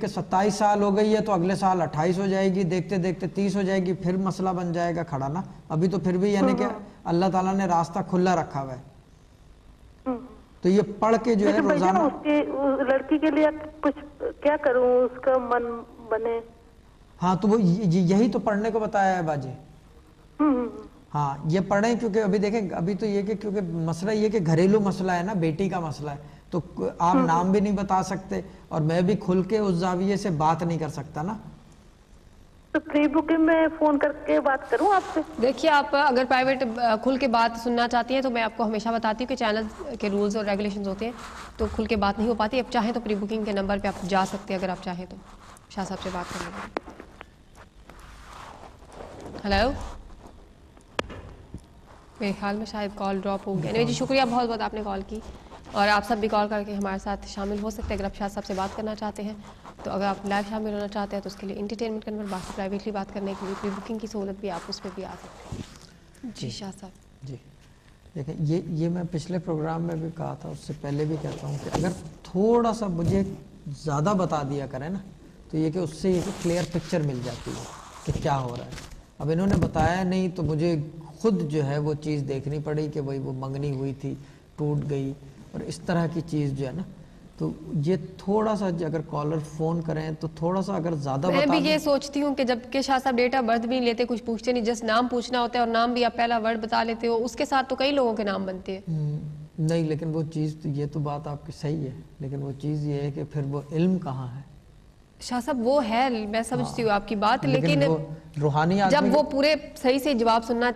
کہ 27 سال ہو گئی ہے تو اگلے سال 28 ہو جائے گی، دیکھتے دیکھتے 30 ہو جائے گی، پھر مسئلہ بن جائے گا کھڑا نا. ابھی تو پھر بھی یعنی کہ اللہ تعالیٰ نے راستہ کھلا رکھا ہوا ہے. تو یہ پڑھ کے جو ہے لیکن بھائی جان روزانہ، اس کی لڑکی کے لیے کچھ کیا کروں اس کا من بنے؟ ہاں تو وہ یہی تو پڑھنے کو بتایا ہے باجی. ہاں یہ پڑھیں، کیونکہ ابھی دیکھیں ابھی تو یہ کہ کیونکہ مسئلہ یہ کہ گھریلو مسئلہ ہے نا، بیٹی کا مسئلہ ہے، تو آپ نام بھی نہیں بتا سکتے اور میں بھی کھل کے اس زاویے سے بات نہیں کر سکتا نا. تو پری بکنگ میں فون کر کے بات کروں آپ سے؟ دیکھیے آپ اگر پرائیویٹ کھل کے بات سننا چاہتی ہیں تو میں آپ کو ہمیشہ بتاتی ہوں کہ چینل کے رولز اور ریگولیشنز ہوتے ہیں تو کھل کے بات نہیں ہو پاتی. اب چاہیں تو پری بکنگ کے نمبر پہ آپ جا سکتے ہیں اگر آپ چاہیں تو شاہ صاحب سے بات کرنے کے لیے. ہلو، میرے خیال میں شاید کال ڈراپ ہو گیا. نہیں جی، شکریہ بہت بہت آپ نے کال کی، اور آپ سب بھی کال کر کے ہمارے ساتھ شامل ہو سکتے ہیں اگر آپ شاہ صاحب سے بات کرنا چاہتے ہیں. تو اگر آپ لائیو شامل ہونا چاہتے ہیں تو اس کے لیے انٹرٹینمنٹ کا نمبر، باقی پرائیویٹلی بات کرنے کے لیے پری بکنگ کی سہولت بھی آپ اس پہ بھی آ سکتے ہیں. جی شاہ صاحب. جی دیکھیں یہ میں پچھلے پروگرام میں بھی کہا تھا، اس سے پہلے بھی کہتا ہوں کہ اگر تھوڑا سا مجھے زیادہ بتا دیا کریں نا تو یہ کہ اس سے یہ کلیئر پکچر مل جاتی ہے کہ کیا ہو رہا ہے. اب انہوں نے بتایا نہیں تو مجھے خود جو ہے وہ چیز دیکھنی پڑی کہ بھائی وہ منگنی ہوئی تھی ٹوٹ گئی اور اس طرح کی چیز جو ہے نا. تو یہ تھوڑا سا اگر کالر فون کریں تو تھوڑا سا اگر زیادہ میں بتا بھی دیں. یہ سوچتی ہوں کہ جب کہ شاہ صاحب ڈیٹ آف برتھ بھی لیتے، کچھ پوچھتے نہیں، جسٹ نام پوچھنا ہوتا ہے اور نام بھی آپ پہلا ورڈ بتا لیتے ہو، اس کے ساتھ تو کئی لوگوں کے نام بنتے ہیں. نہیں لیکن وہ چیز تو یہ تو بات آپ کی صحیح ہے، لیکن وہ چیز یہ ہے کہ پھر وہ علم کہاں ہے. شاہ صاحب وہ ہے، میں سمجھتی ہوں آپ کی بات، لیکن وہ روحانی جب آدمی وہ پورے صحیح سے جواب سننا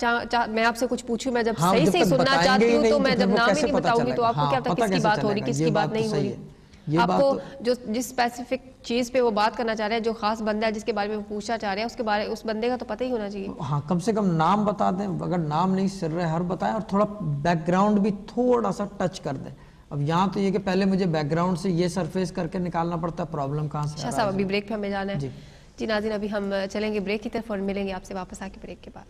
میں آپ سے کچھ پوچھوں، میں جب ہاں صحیح جب سے تک سننا بتائیں گے چاہتی ہی ہوں تو نہیں میں پھر جب وہ نام ہی کیسے نہیں پتہ بتاؤں گی چلے تو گا. آپ کو ہاں کیا پتا پتہ کس کی کیسے بات ہو چلے رہی گا، کس یہ کی بات بات نہیں تو ہو رہی. صحیح ہے. یہ آپ بات کو تو جس اسپیسیفک چیز پہ وہ بات کرنا چاہ رہے ہیں، جو خاص بندہ ہے جس کے بارے میں وہ پوچھنا چاہ رہے ہیں، اس کے بارے اس بندے کا تو پتہ ہی ہونا چاہیے. ہاں کم سے کم نام بتا دیں، اگر نام نہیں سر رہے ہر بتائیں، اور تھوڑا بیک گراؤنڈ بھی تھوڑا سا ٹچ کر دیں. اب یہاں تو یہ کہ پہلے مجھے بیک گراؤنڈ سے یہ سرفیس کر کے نکالنا پڑتا ہے پرابلم کہاں سے شاہ آ رہا صاحب ہے. ابھی بریک پہ ہمیں جانا ہے. جی جی ناظرین، ابھی ہم چلیں گے بریک کی طرف اور ملیں گے آپ سے واپس آ کے بریک کے بعد.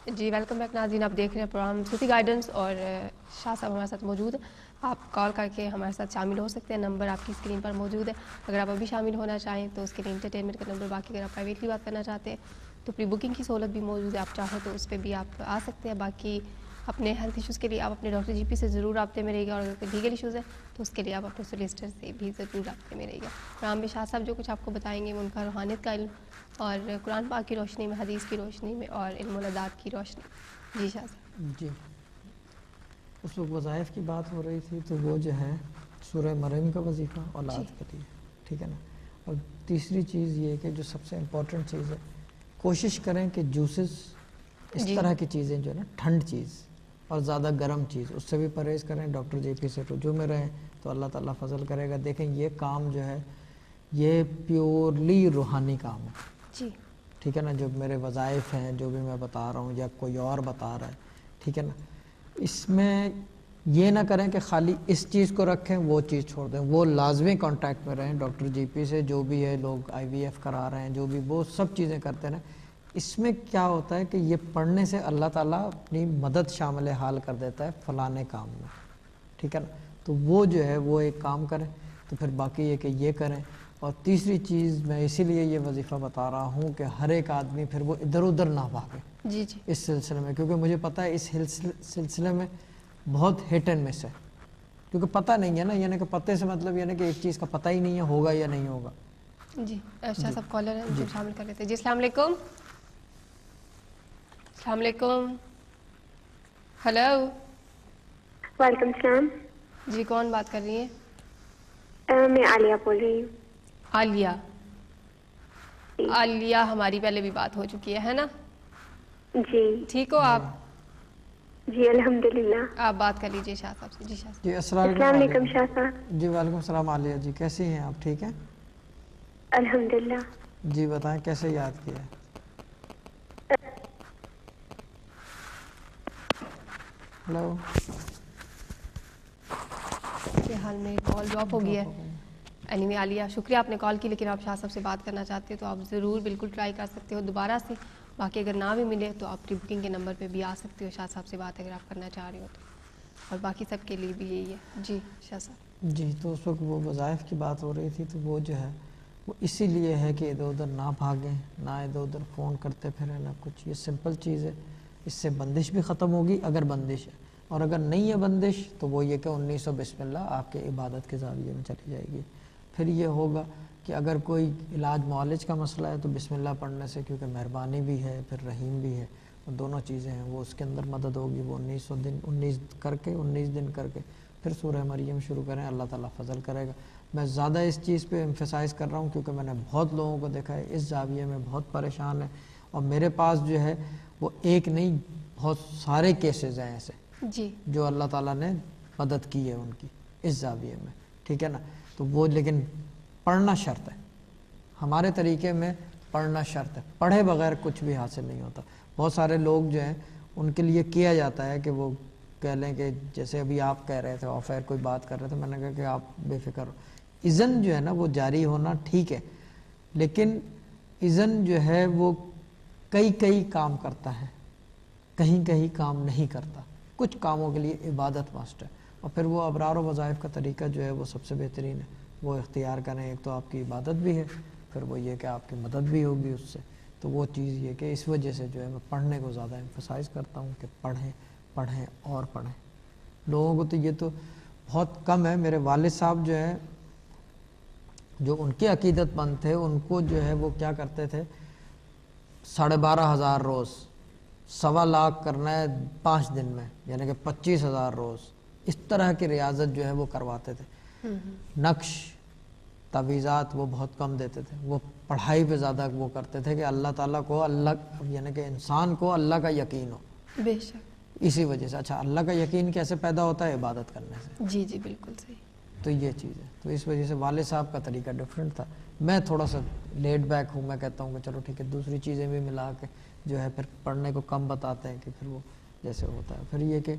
جی ویلکم بیک ناظرین، آپ دیکھ رہے ہیں پروگرام صوفی گائیڈنس اور شاہ صاحب ہمارے ساتھ موجود ہیں. آپ کال کر کے ہمارے ساتھ شامل ہو سکتے ہیں، نمبر آپ کی اسکرین پر موجود ہے. اگر آپ ابھی شامل ہونا چاہیں تو اس کے لیے انٹرٹینمنٹ کا نمبر، باقی اگر آپ پرائیویٹلی بات کرنا چاہتے ہیں تو پری بکنگ کی سہولت بھی موجود ہے، آپ چاہیں تو اس پہ بھی آپ آ سکتے ہیں. باقی اپنے ہیلتھ ایشوز کے لیے آپ اپنے ڈاکٹر جی پی سے ضرور رابطے میں رہیے گا، اور اگر کوئی لیگل ایشوز ہے تو اس کے لیے آپ اپنے سولیسٹر سے بھی ضرور رابطے میں رہیے گا. پروگرام میں شاہ صاحب جو کچھ آپ کو بتائیں گے وہ ان کا روحانیت کا علم اور قرآن پاک کی روشنی میں، حدیث کی روشنی میں اور علم الاداب کی روشنی. جی شاہ صاحب. جی اس وقت وظائف کی بات ہو رہی تھی تو وہ جو ہے سورہ مریم کا وظیفہ اولاد کے لیے، ٹھیک ہے نا. اور تیسری چیز یہ ہے کہ جو سب سے امپورٹنٹ چیز ہے، کوشش کریں کہ جوسز اس طرح کی چیزیں جو ہے نا، ٹھنڈ چیز اور زیادہ گرم چیز، اس سے بھی پرہیز کریں. ڈاکٹر جے پی سے رجوع میں رہیں تو اللہ تعالیٰ فضل کرے گا. دیکھیں یہ کام جو ہے یہ پیورلی روحانی کام ہے. جی ٹھیک ہے نا. جو میرے وظائف ہیں، جو بھی میں بتا رہا ہوں یا کوئی اور بتا رہا ہے، ٹھیک ہے نا، اس میں یہ نہ کریں کہ خالی اس چیز کو رکھیں وہ چیز چھوڑ دیں. وہ لازمی کانٹیکٹ میں رہیں ڈاکٹر جی پی سے، جو بھی ہے لوگ آئی وی ایف کرا رہے ہیں، جو بھی وہ سب چیزیں کرتے ہیں. اس میں کیا ہوتا ہے کہ یہ پڑھنے سے اللہ تعالیٰ اپنی مدد شامل حال کر دیتا ہے فلانے کام میں، ٹھیک ہے نا. تو وہ جو ہے وہ ایک کام کریں. تو پھر باقی یہ کہ یہ کریں. اور تیسری چیز میں اسی لیے یہ وظیفہ بتا رہا ہوں کہ ہر ایک آدمی پھر وہ ادھر ادھر نہ بھاگے اس سلسلے میں، کیونکہ مجھے پتہ ہے اس سلسلے میں بہت ہٹ اینڈ مس ہے، کیونکہ پتہ نہیں ہے نا. یعنی کہ پتے سے مطلب یعنی کہ ایک چیز کا پتہ ہی نہیں ہے ہوگا یا نہیں ہوگا. جی شاہ صاحب کالر ہیں، جو شامل کر لیتے ہیں. جی السلام علیکم. السلام علیکم. ہلو. وعلیکم السلام. جی کون بات کر رہی ہیں؟ میں عالیہ بول رہی ہوں. عالیہ. عالیہ ہماری پہلے بھی بات ہو چکی ہے نا؟ جی ٹھیک ہو آپ؟ جی الحمدللہ. آپ بات کر لیجیے شاہ صاحب سے. جی شاہ صاحب. جی السلام علیکم شاہ صاحب. جی وعلیکم السلام عالیہ جی، کیسی ہیں آپ؟ ٹھیک ہیں الحمدللہ. جی بتائیں کیسے یاد کیا ہے؟ ہلو. فی الحال میں کال ڈراپ ہو گیا ہے. اینی عالیہ شکریہ آپ نے کال کی، لیکن آپ شاہ صاحب سے بات کرنا چاہتے ہو تو آپ ضرور بالکل ٹرائی کر سکتے ہو دوبارہ سے. باقی اگر نہ بھی ملے تو آپ پری بکنگ کے نمبر پہ بھی آ سکتے ہو شاہ صاحب سے بات اگر آپ کرنا چاہ رہے ہو تو، اور باقی سب کے لیے بھی یہی ہے. جی شاہ صاحب. جی تو اس وقت وہ وظائف کی بات ہو رہی تھی، تو وہ جو ہے وہ اسی لیے ہے کہ ادھر ادھر نہ بھاگیں، نہ ادھر ادھر فون کرتے پھریں نہ کچھ. یہ سمپل چیز ہے، اس سے بندش بھی ختم ہوگی اگر بندش ہے، اور اگر نہیں ہے بندش تو وہ یہ کہ 1900 بسم اللہ آپ کے عبادت کے زاویے میں چلی جائے گی. پھر یہ ہوگا کہ اگر کوئی علاج معالج کا مسئلہ ہے تو بسم اللہ پڑھنے سے، کیونکہ مہربانی بھی ہے پھر رحیم بھی ہے، وہ دونوں چیزیں ہیں، وہ اس کے اندر مدد ہوگی. وہ 1900 دن 19 کر کے 19 دن کر کے پھر سورہ مریم شروع کریں، اللہ تعالیٰ فضل کرے گا. میں زیادہ اس چیز پہ ایمفیسائز کر رہا ہوں کیونکہ میں نے بہت لوگوں کو دیکھا ہے اس زاویے میں بہت پریشان ہے، اور میرے پاس جو ہے وہ ایک نہیں بہت سارے کیسز ہیں ایسے جی جو اللہ تعالیٰ نے مدد کی ہے ان کی اس زاویے میں. ٹھیک ہے نا. تو وہ لیکن پڑھنا شرط ہے، ہمارے طریقے میں پڑھنا شرط ہے، پڑھے بغیر کچھ بھی حاصل نہیں ہوتا. بہت سارے لوگ جو ہیں ان کے لیے کیا جاتا ہے کہ وہ کہہ لیں کہ جیسے ابھی آپ کہہ رہے تھے آف ایئر کوئی بات کر رہے تھے، میں نے کہا کہ آپ بے فکر ہو. اذن جو ہے نا وہ جاری ہونا ٹھیک ہے، لیکن اذن جو ہے وہ کئی کام کرتا ہے، کہیں کام نہیں کرتا. کچھ کاموں کے لیے عبادت ماسٹ ہے، اور پھر وہ ابرار و وظائف کا طریقہ جو ہے وہ سب سے بہترین ہے، وہ اختیار کریں. ایک تو آپ کی عبادت بھی ہے، پھر وہ یہ کہ آپ کی مدد بھی ہوگی اس سے. تو وہ چیز یہ کہ اس وجہ سے جو ہے میں پڑھنے کو زیادہ ایمفسائز کرتا ہوں کہ پڑھیں اور پڑھیں. لوگوں کو تو یہ تو بہت کم ہے. میرے والد صاحب جو ہیں جو ان کے عقیدت مند تھے، ان کو جو ہے وہ کیا کرتے تھے 12,500 روز 1.25 کرنا ہے 5 دن میں، یعنی کہ 25,000 روز. اس طرح کی ریاضت جو ہے وہ کرواتے تھے. نقش تعویذات وہ بہت کم دیتے تھے، وہ پڑھائی پہ زیادہ وہ کرتے تھے کہ اللہ تعالیٰ کو یعنی کہ انسان کو اللہ کا یقین ہو. بے شک. اسی وجہ سے. اچھا اللہ کا یقین کیسے پیدا ہوتا ہے؟ عبادت کرنے سے. جی بالکل صحیح. تو یہ چیز ہے. تو اس وجہ سے والد صاحب کا طریقہ ڈیفرنٹ تھا. میں تھوڑا سا لیٹ بیک ہوں، میں کہتا ہوں کہ چلو ٹھیک ہے دوسری چیزیں بھی ملا کے جو ہے پھر پڑھنے کو کم بتاتے ہیں کہ پھر وہ جیسے ہوتا ہے. پھر یہ کہ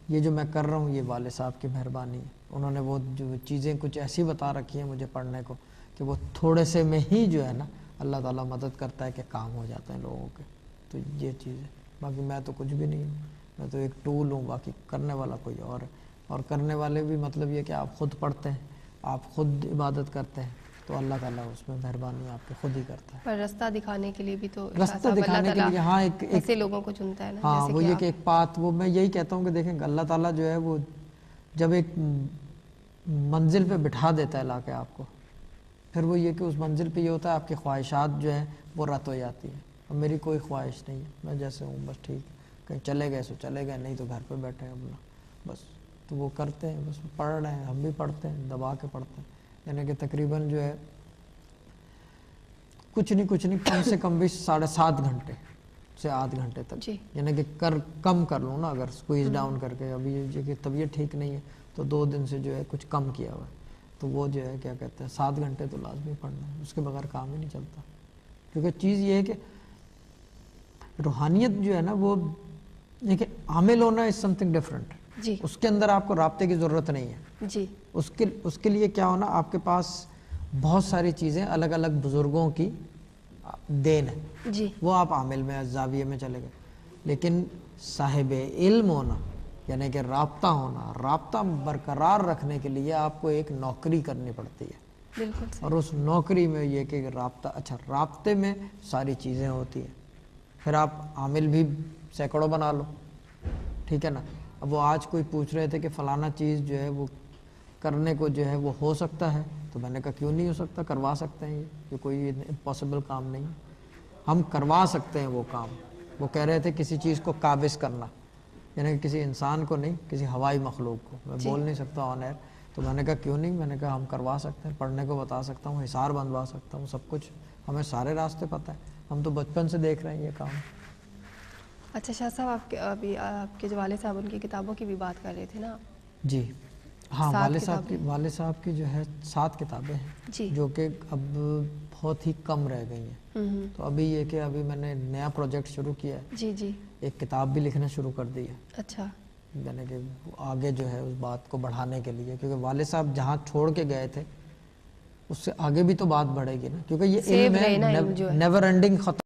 یہ جو میں کر رہا ہوں یہ والد صاحب کی مہربانی ہے. انہوں نے وہ جو چیزیں کچھ ایسی بتا رکھی ہیں مجھے پڑھنے کو کہ وہ تھوڑے سے میں ہی جو ہے نا اللہ تعالیٰ مدد کرتا ہے کہ کام ہو جاتے ہیں لوگوں کے. تو یہ چیز ہے. باقی میں تو کچھ بھی نہیں ہوں، میں تو ایک ٹول ہوں، باقی کرنے والا کوئی اور ہے. اور کرنے والے بھی مطلب یہ کہ آپ خود پڑھتے ہیں، آپ خود عبادت کرتے ہیں تو اللہ تعالیٰ اس میں مہربانی آپ کے خود ہی کرتا ہے. پر رستہ دکھانے کے لیے بھی تو رستہ دکھانے کے لیے ہاں ایسے لوگوں کو چنتا ہے نا. ہاں وہ یہ کہ ایک بات وہ میں یہی کہتا ہوں کہ دیکھیں اللہ تعالیٰ جو ہے وہ جب ایک منزل پہ بٹھا دیتا ہے لا کے آپ کو، پھر وہ یہ کہ اس منزل پہ یہ ہوتا ہے آپ کی خواہشات جو ہیں وہ رد ہو جاتی ہیں. اور میری کوئی خواہش نہیں ہے، میں جیسے ہوں بس ٹھیک ہے، کہیں چلے گئے سو چلے گئے، نہیں تو گھر پہ بیٹھے ہیں اپنا بس. تو وہ کرتے ہیں بس، پڑھ رہے ہیں، ہم بھی پڑھتے ہیں، دبا کے پڑھتے ہیں. یعنی کہ تقریباً جو ہے کچھ نہیں کم سے کم بھی 7.5 گھنٹے سے 8 گھنٹے تک. یعنی کہ کم کر لوں نا اگر سکویز ڈاؤن کر کے. ابھی یہ کہ طبیعت ٹھیک نہیں ہے تو 2 دن سے جو ہے کچھ کم کیا ہوا ہے، تو وہ جو ہے کیا کہتے ہیں 7 گھنٹے تو لازمی پڑھنا ہے، اس کے بغیر کام ہی نہیں چلتا. کیونکہ چیز یہ ہے کہ روحانیت جو ہے نا وہ یہ کہ عامل ہونا از سم تھنگ ڈفرینٹ. اس کے اندر آپ کو رابطے کی ضرورت نہیں ہے. جی اس کے لیے کیا ہونا آپ کے پاس بہت ساری چیزیں الگ الگ بزرگوں کی دین ہے، جی وہ آپ عامل میں زاویے میں چلے گئے. لیکن صاحب علم ہونا یعنی کہ رابطہ برقرار رکھنے کے لیے آپ کو ایک نوکری کرنی پڑتی ہے. بالکل. اور اس نوکری میں یہ کہ رابطے میں ساری چیزیں ہوتی ہیں. پھر آپ عامل بھی سینکڑوں بنا لو، ٹھیک ہے نا. اب وہ آج کوئی پوچھ رہے تھے کہ فلانا چیز جو ہے وہ کرنے کو جو ہے وہ ہو سکتا ہے، تو میں نے کہا کیوں نہیں ہو سکتا، کروا سکتے ہیں. یہ کوئی امپاسبل کام نہیں، ہم کروا سکتے ہیں وہ کام. وہ کہہ رہے تھے کسی چیز کو قابض کرنا، یعنی کہ کسی انسان کو نہیں، کسی ہوائی مخلوق کو. میں بول نہیں سکتا آن ایئر، تو میں نے کہا کیوں نہیں، میں نے کہا ہم کروا سکتے ہیں، پڑھنے کو بتا سکتا ہوں، حصار بندوا سکتا ہوں، سب کچھ ہمیں سارے راستے پتہ ہیں، ہم تو بچپن سے دیکھ رہے ہیں یہ کام. اچھا شاہ صاحب آپ کے جو والد صاحب ان کی کتابوں کی بھی بات کر رہے تھے نا. جی ہاں، والد صاحب کی جو ہے 7 کتابیں ہیں جو کہ اب بہت ہی کم رہ گئی ہیں. تو ابھی یہ کہ ابھی میں نے نیا پروجیکٹ شروع کیا ہے. جی ایک کتاب بھی لکھنا شروع کر دی ہے. اچھا. یعنی کہ آگے جو ہے اس بات کو بڑھانے کے لیے، کیونکہ والد صاحب جہاں چھوڑ کے گئے تھے اس سے آگے بھی تو بات بڑھے گی نا, کیونکہ یہ Save علم رہے نا علم جو ہے ہے. نیور اینڈنگ ختم